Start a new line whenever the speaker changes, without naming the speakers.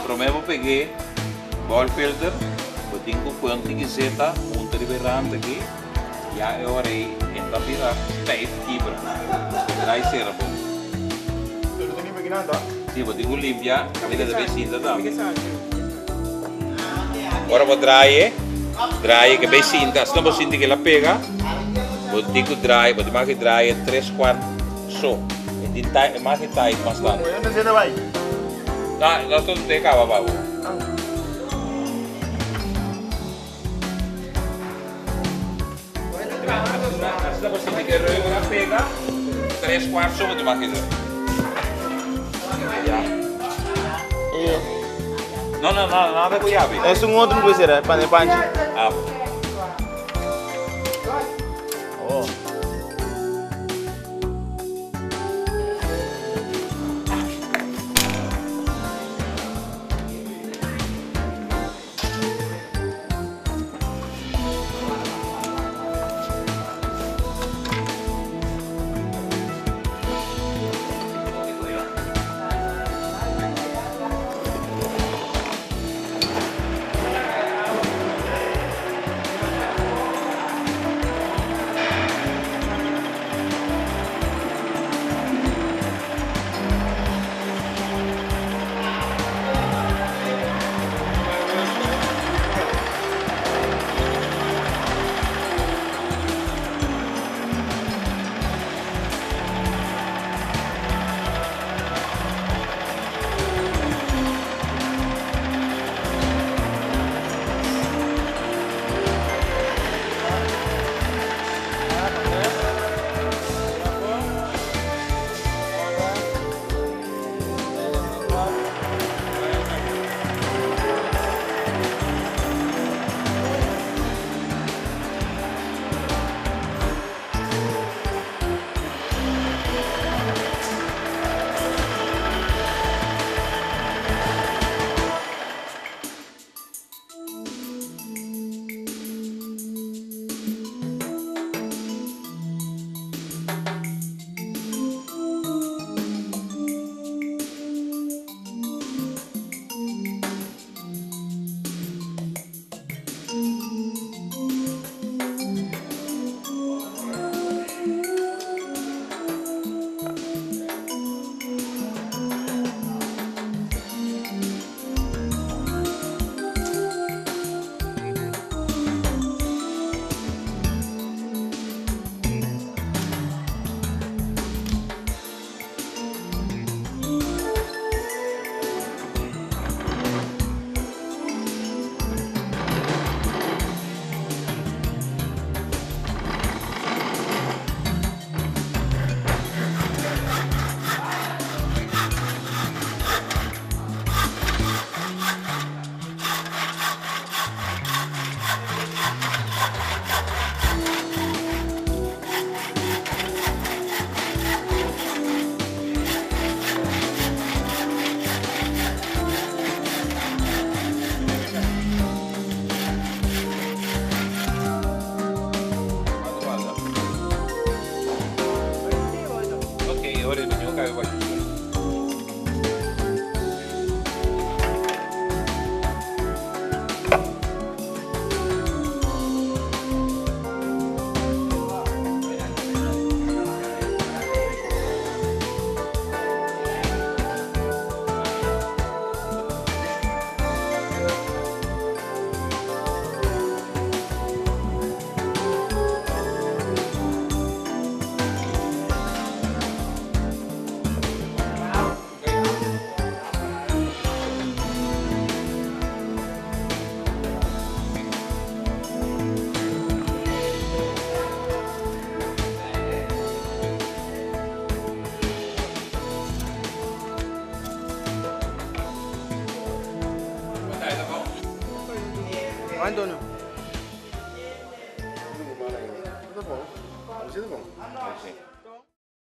Primeiro peguei ball filter, botin ko kunting iseta, punta di berante aqui, já eu orei, então vira stijf kibra, dai servo.
Tudo tem que nada.
Sim, botin ko limpia, vida da becinta tam. Agora vou draai que becinta, se não você sente que ela pega, botin ko draai, botin mais que draai 3/4 so, e mais que tight bastante.
Onde você vai?
Nah, nós todos tem cá, babu. Se você tem que regar, pega 3/4 so de mais que não, nada com chave.
É um outro que será para panji.
Ah,
Oh.
Antonio.